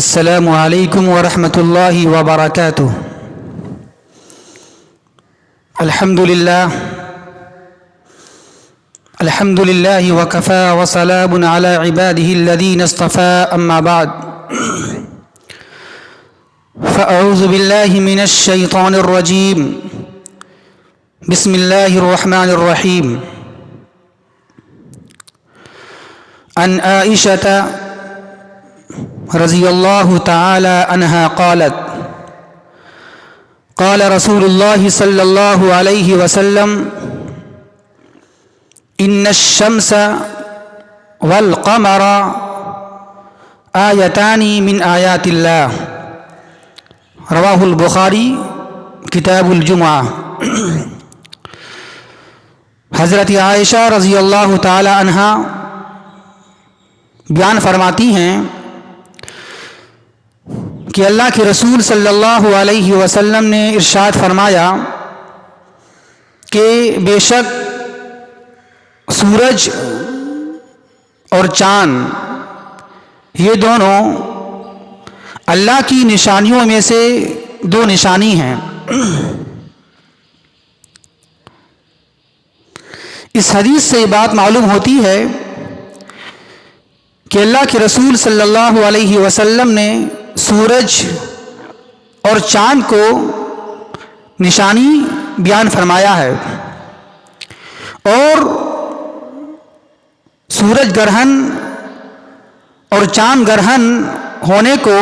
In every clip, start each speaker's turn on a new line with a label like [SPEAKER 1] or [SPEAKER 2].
[SPEAKER 1] السلام علیکم ورحمۃ اللہ وبرکاتہ۔ الحمد للہ وکفى وسلام علی عباده الذین اصطفى، اما بعد فاعوذ باللہ من الشیطان الرجیم، بسم اللہ الرحمن الرحیم۔ عن عائشة رضی اللہ تعالی عنہا قالت قال رسول اللہ صلی اللہ علیہ وسلم ان الشمس والقمر آیتان من آیات اللہ، رواہ البخاری کتاب الجمعہ۔ حضرت عائشہ رضی اللہ تعالی عنہا بیان فرماتی ہیں کہ اللہ کے رسول صلی اللہ علیہ وسلم نے ارشاد فرمایا کہ بے شک سورج اور چاند یہ دونوں اللہ کی نشانیوں میں سے دو نشانی ہیں۔ اس حدیث سے یہ بات معلوم ہوتی ہے کہ اللہ کے رسول صلی اللہ علیہ وسلم نے سورج اور چاند کو نشانی بیان فرمایا ہے، اور سورج گرہن اور چاند گرہن ہونے کو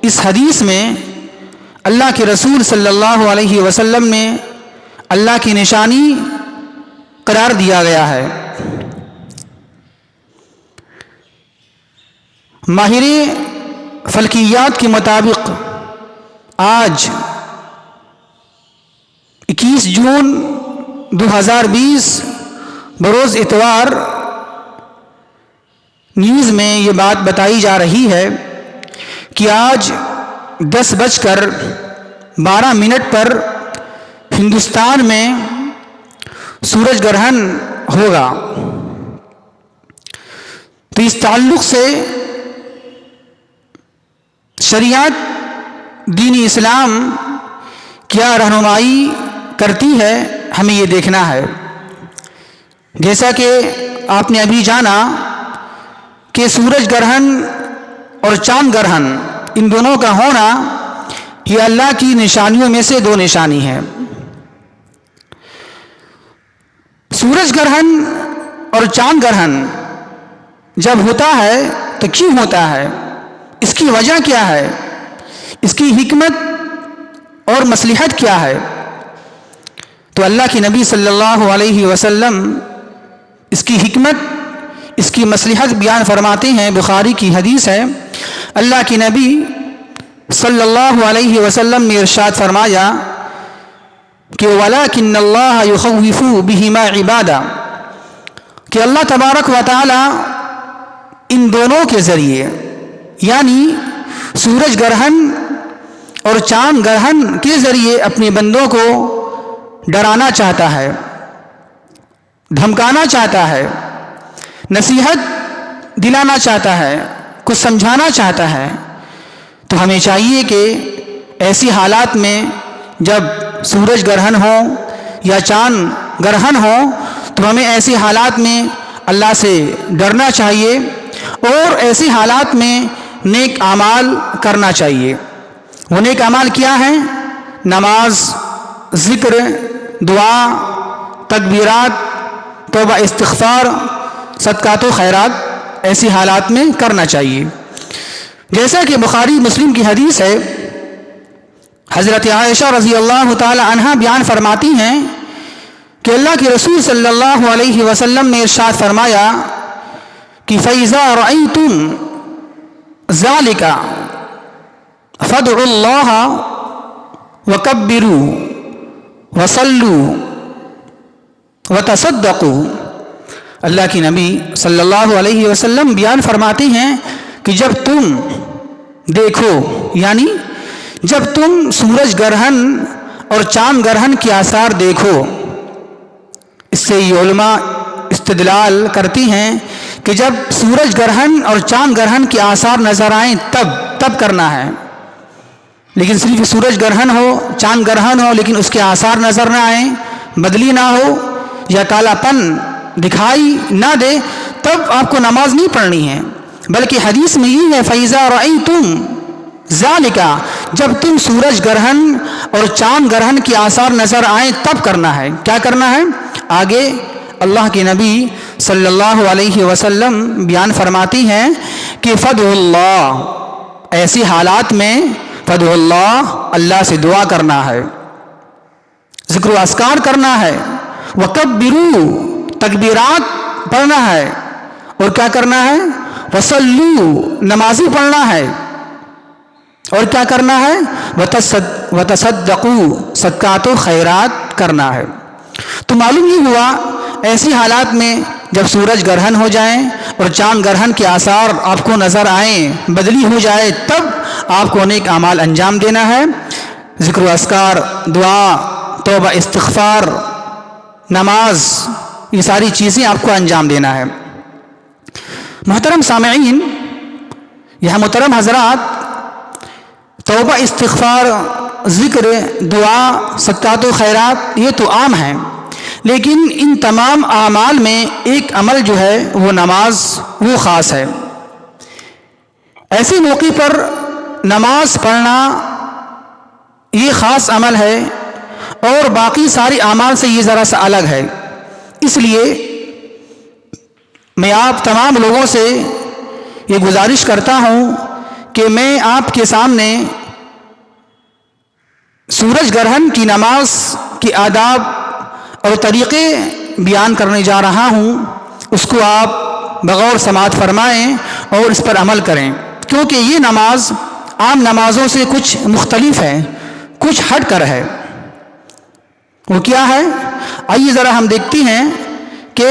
[SPEAKER 1] اس حدیث میں اللہ کے رسول صلی اللہ علیہ وسلم نے اللہ کی نشانی قرار دیا گیا ہے۔ ماہر فلکیات کے مطابق آج 21 جون 2020 بروز اتوار نیوز میں یہ بات بتائی جا رہی ہے کہ آج 10:12 پر ہندوستان میں سورج گرہن ہوگا۔ تو اس تعلق سے شریعت دین اسلام کیا رہنمائی کرتی ہے، ہمیں یہ دیکھنا ہے۔ جیسا کہ آپ نے ابھی جانا کہ سورج گرہن اور چاند گرہن ان دونوں کا ہونا یہ اللہ کی نشانیوں میں سے دو نشانی ہے۔ سورج گرہن اور چاند گرہن جب ہوتا ہے تو کیوں ہوتا ہے، اس کی وجہ کیا ہے، اس کی حکمت اور مصلحت کیا ہے؟ تو اللہ کے نبی صلی اللہ علیہ وسلم اس کی حکمت، اس کی مصلحت بیان فرماتے ہیں۔ بخاری کی حدیث ہے، اللہ کے نبی صلی اللہ علیہ وسلم نے ارشاد فرمایا کہ وَلَكِنَّ اللَّهَ يُخَوِّفُ بِهِمَا عِبَادًا، کہ اللہ تبارک و تعالی ان دونوں کے ذریعے یعنی سورج گرہن اور چاند گرہن کے ذریعے اپنے بندوں کو ڈرانا چاہتا ہے، دھمکانا چاہتا ہے، نصیحت دلانا چاہتا ہے، کچھ سمجھانا چاہتا ہے۔ تو ہمیں چاہیے کہ ایسی حالات میں جب سورج گرہن ہو یا چاند گرہن ہو تو ہمیں ایسی حالات میں اللہ سے ڈرنا چاہیے، اور ایسی حالات میں نیک اعمال کرنا چاہیے۔ وہ نیک اعمال کیا ہیں؟ نماز، ذکر، دعا، تکبیرات، توبہ استغفار، صدقات و خیرات ایسی حالات میں کرنا چاہیے۔ جیسا کہ بخاری مسلم کی حدیث ہے، حضرت عائشہ رضی اللہ تعالی عنہا بیان فرماتی ہیں کہ اللہ کے رسول صلی اللہ علیہ وسلم نے ارشاد فرمایا کہ فَإِذَا رَأَيْتُمْ ذَلِكَ فَادْعُوا اللَّهَ وَكَبِّرُوا وَصَلُّوا وَتَصَدَّقُوا۔ اللہ کے نبی صلی اللہ علیہ وسلم بیان فرماتے ہیں کہ جب تم دیکھو، یعنی جب تم سورج گرہن اور چاند گرہن کے آثار دیکھو، اس سے یہ علماء استدلال کرتی ہیں کہ جب سورج گرہن اور چاند گرہن کے آثار نظر آئیں تب تب کرنا ہے. لیکن صرف سورج گرہن ہو، چاند گرہن ہو، لیکن اس کے آثار نظر نہ آئیں، بدلی نہ ہو یا کالا پن دکھائی نہ دے، تب آپ کو نماز نہیں پڑھنی ہے. بلکہ حدیث میں یہ ہے فَإِذَا رَأَيْتُمْ ذَلِكَ، جب تم سورج گرہن اور چاند گرہن کے آثار نظر آئیں تب کرنا ہے. کیا کرنا ہے؟ آگے اللہ کے نبی صلی اللہ علیہ وسلم بیان فرماتی ہیں کہ فَدْعُوا اللَّهَ، ایسی حالات میں فَدْعُوا اللَّهَ، اللہ سے دعا کرنا ہے، ذکر و اذکار کرنا ہے، وَكَبِّرُوا، تکبیرات پڑھنا ہے، اور کیا کرنا ہے؟ وَصَلُّوا، نمازی پڑھنا ہے، اور کیا کرنا ہے؟ وَتَصَدَّقُوا، صدقات و خیرات کرنا ہے. تو معلوم یہ ہوا ایسی حالات میں جب سورج گرہن ہو جائیں اور چاند گرہن کے آثار آپ کو نظر آئیں، بدلی ہو جائے، تب آپ کو نیک اعمال انجام دینا ہے. ذکر و اذکار، دعا، توبہ، استغفار، نماز، یہ ساری چیزیں آپ کو انجام دینا ہے. محترم سامعین، یہاں محترم حضرات، توبہ، استغفار، ذکر، دعا، صدقات و خیرات یہ تو عام ہیں، لیکن ان تمام اعمال میں ایک عمل جو ہے وہ نماز، وہ خاص ہے. ایسے موقع پر نماز پڑھنا یہ خاص عمل ہے اور باقی ساری اعمال سے یہ ذرا سا الگ ہے. اس لیے میں آپ تمام لوگوں سے یہ گزارش کرتا ہوں کہ میں آپ کے سامنے سورج گرہن کی نماز کی آداب اور طریقے بیان کرنے جا رہا ہوں. اس کو آپ بغور سماعت فرمائیں اور اس پر عمل کریں، کیونکہ یہ نماز عام نمازوں سے کچھ مختلف ہے، کچھ ہٹ کر ہے. وہ کیا ہے؟ آئیے ذرا ہم دیکھتے ہیں کہ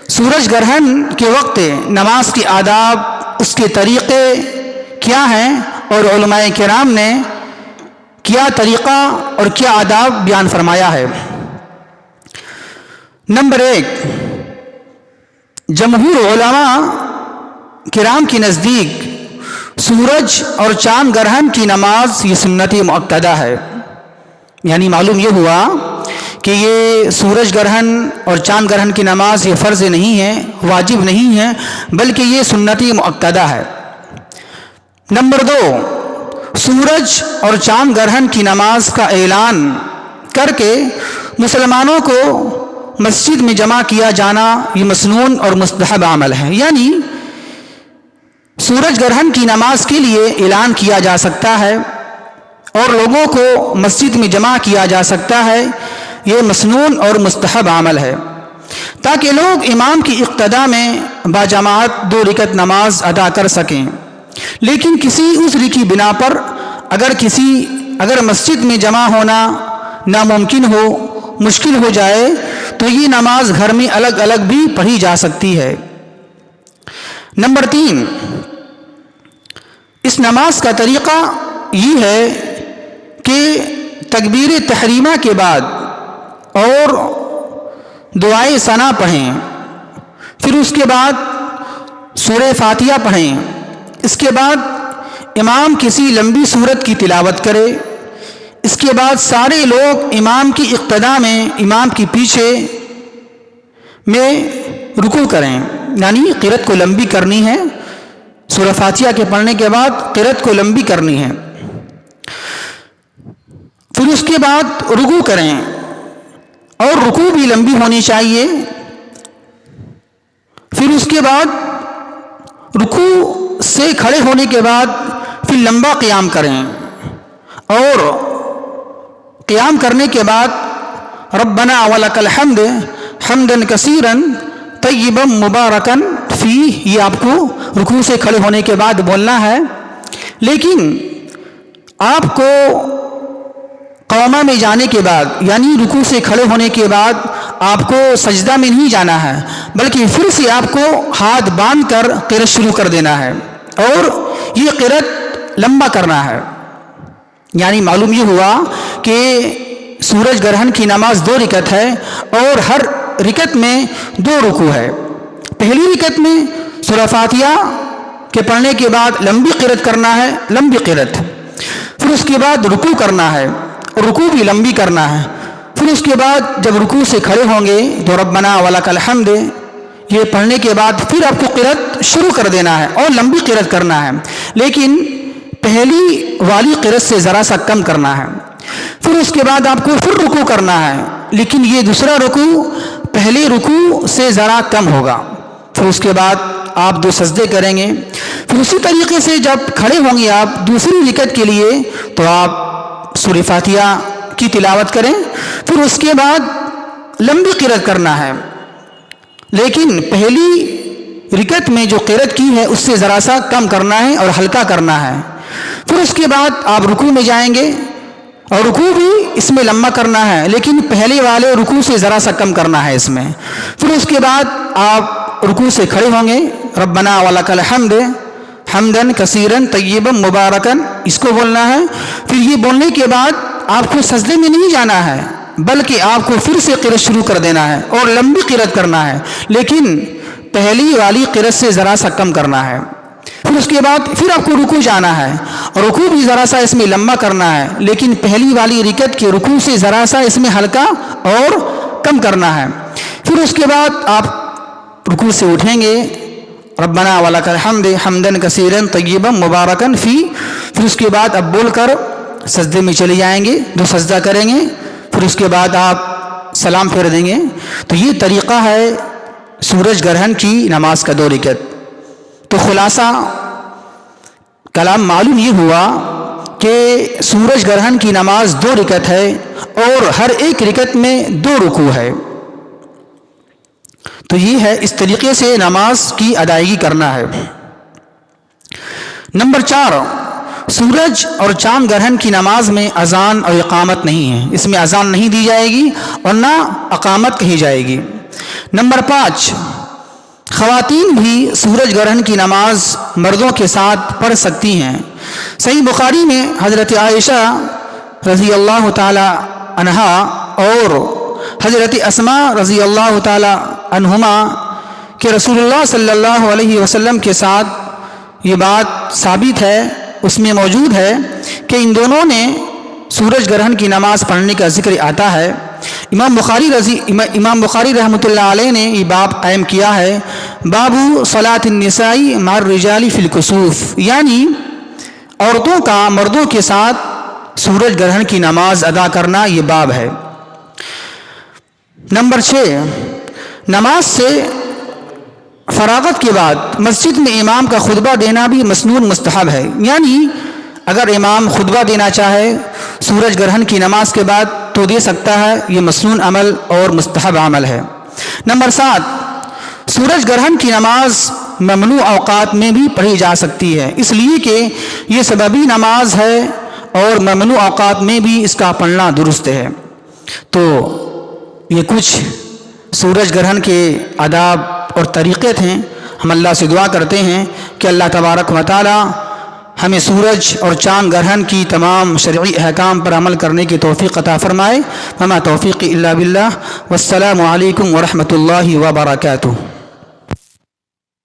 [SPEAKER 1] سورج گرہن کے وقت نماز کی آداب، اس کے طریقے کیا ہیں، اور علماء کرام نے کیا طریقہ اور کیا آداب بیان فرمایا ہے. نمبر 1، جمہور علماء کرام کے نزدیک سورج اور چاند گرہن کی نماز یہ سنت مؤکدہ ہے. یعنی معلوم یہ ہوا کہ یہ سورج گرہن اور چاند گرہن کی نماز یہ فرض نہیں ہے، واجب نہیں ہے، بلکہ یہ سنت مؤکدہ ہے. نمبر 2، سورج اور چاند گرہن کی نماز کا اعلان کر کے مسلمانوں کو مسجد میں جمع کیا جانا یہ مسنون اور مستحب عمل ہے. یعنی سورج گرہن کی نماز کے لیے اعلان کیا جا سکتا ہے اور لوگوں کو مسجد میں جمع کیا جا سکتا ہے، یہ مسنون اور مستحب عمل ہے، تاکہ لوگ امام کی اقتداء میں باجماعت 2 رکعت نماز ادا کر سکیں. لیکن کسی عذر کی بنا پر اگر مسجد میں جمع ہونا ناممکن ہو، مشکل ہو جائے، تو یہ نماز گھر میں الگ الگ بھی پڑھی جا سکتی ہے. نمبر 3، اس نماز کا طریقہ یہ ہے کہ تکبیر تحریمہ کے بعد اور دعائے ثنا پڑھیں، پھر اس کے بعد سورہ فاتحہ پڑھیں، اس کے بعد امام کسی لمبی سورت کی تلاوت کرے، اس کے بعد سارے لوگ امام کی اقتداء میں امام کی پیچھے میں رکوع کریں. یعنی قرأت کو لمبی کرنی ہے، سورہ فاتحہ کے پڑھنے کے بعد قرأت کو لمبی کرنی ہے، پھر اس کے بعد رکوع کریں اور رکوع بھی لمبی ہونی چاہیے. پھر اس کے بعد رکوع سے کھڑے ہونے کے بعد پھر لمبا قیام کریں اور قیام کرنے کے بعد ربنا ولک الحمد حمدا کثیرا طیبا مبارکا فیہ، یہ آپ کو رکوع سے کھڑے ہونے کے بعد بولنا ہے. لیکن آپ کو قوما میں جانے کے بعد، یعنی رکوع سے کھڑے ہونے کے بعد آپ کو سجدہ میں نہیں جانا ہے، بلکہ پھر سے آپ کو ہاتھ باندھ کر قرأت شروع کر دینا ہے اور یہ قرأت لمبا کرنا ہے. یعنی معلوم یہ ہوا کہ سورج گرہن کی نماز 2 رکعت ہے اور ہر رکعت میں 2 رکوع ہے. پہلی رکعت میں سورہ فاتحہ کہ پڑھنے کے بعد لمبی قرأت کرنا ہے، لمبی قرأت، پھر اس کے بعد رکوع کرنا ہے اور رکوع بھی لمبی کرنا ہے، پھر اس کے بعد جب رکوع سے کھڑے ہوں گے تو ربنا ولک الحمد یہ پڑھنے کے بعد پھر آپ کو قرأت شروع کر دینا ہے اور لمبی قرأت کرنا ہے، لیکن پہلی والی قرأت سے ذرا سا کم کرنا ہے، پھر اس کے بعد آپ کو پھر رکوع کرنا ہے، لیکن یہ دوسرا رکوع پہلے رکوع سے ذرا کم ہوگا، پھر اس کے بعد آپ 2 سجدے کریں گے، پھر اسی طریقے سے جب کھڑے ہوں گے آپ دوسری رکعت کے لیے تو آپ سورہ فاتحہ کی تلاوت کریں، پھر اس کے بعد لمبی قرأت کرنا ہے، لیکن پہلی رکعت میں جو قرأت کی ہے اس سے ذرا سا کم کرنا ہے اور ہلکا کرنا ہے، پھر اس کے بعد آپ رکوع میں جائیں گے اور رکوع بھی اس میں لمبا کرنا ہے، لیکن پہلے والے رکوع سے ذرا سا کم کرنا ہے اس میں، پھر اس کے بعد آپ رکوع سے کھڑے ہوں گے، ربنا ولک الحمد حمدن کثیرن طیبا مبارکن اس کو بولنا ہے، پھر یہ بولنے کے بعد آپ کو سجدے میں نہیں جانا ہے بلکہ آپ کو پھر سے قرأت شروع کر دینا ہے اور لمبی قرأت کرنا ہے، لیکن پہلی والی قرأت سے ذرا سا کم کرنا ہے، پھر اس کے بعد پھر آپ کو رکوع جانا ہے اور رکوع بھی ذرا سا اس میں لمبا کرنا ہے، لیکن پہلی والی رکعت کے رکوع سے ذرا سا اس میں ہلکا اور کم کرنا ہے، پھر اس کے بعد آپ رکوع سے اٹھیں گے، ربنا ولک الحمد حمدن کثیرن طیبا مبارکن فی، پھر اس کے بعد اب بول کر سجدے میں چلے جائیں گے، 2 سجدہ کریں گے، پھر اس کے بعد آپ سلام پھیر دیں گے۔ تو یہ طریقہ ہے سورج گرہن کی نماز کا 2 رکعت۔ تو خلاصہ کلام معلوم یہ ہوا کہ سورج گرہن کی نماز 2 رکعت ہے اور ہر ایک رکعت میں 2 رکوع ہے۔ تو یہ ہے اس طریقے سے نماز کی ادائیگی کرنا ہے۔ نمبر 4، سورج اور چاند گرہن کی نماز میں اذان اور اقامت نہیں ہے، اس میں اذان نہیں دی جائے گی اور نہ اقامت کہی جائے گی۔ نمبر 5، خواتین بھی سورج گرہن کی نماز مردوں کے ساتھ پڑھ سکتی ہیں۔ صحیح بخاری میں حضرت عائشہ رضی اللہ تعالی عنہا اور حضرت اسماء رضی اللہ تعالی عنہما کہ رسول اللہ صلی اللہ علیہ وسلم کے ساتھ یہ بات ثابت ہے، اس میں موجود ہے کہ ان دونوں نے سورج گرہن کی نماز پڑھنے کا ذکر آتا ہے۔ امام بخاری رحمۃ اللہ علیہ نے یہ باب قائم کیا ہے، باب صلاۃ النساء مع الرجال فی الکسوف، یعنی عورتوں کا مردوں کے ساتھ سورج گرہن کی نماز ادا کرنا، یہ باب ہے۔ نمبر 6، نماز سے فراغت کے بعد مسجد میں امام کا خطبہ دینا بھی مسنون مستحب ہے، یعنی اگر امام خطبہ دینا چاہے سورج گرہن کی نماز کے بعد تو دے سکتا ہے، یہ مسنون عمل اور مستحب عمل ہے۔ نمبر 7، سورج گرہن کی نماز ممنوع اوقات میں بھی پڑھی جا سکتی ہے، اس لیے کہ یہ سببی نماز ہے اور ممنوع اوقات میں بھی اس کا پڑھنا درست ہے۔ تو یہ کچھ سورج گرہن کے آداب اور طریقے تھے۔ ہم اللہ سے دعا کرتے ہیں کہ اللہ تبارک و تعالی ہمیں سورج اور چاند گرہن کی تمام شرعی احکام پر عمل کرنے کی توفیق عطا فرمائے۔ وما توفیقی الا باللہ، والسلام علیکم ورحمۃ اللہ وبرکاتہ۔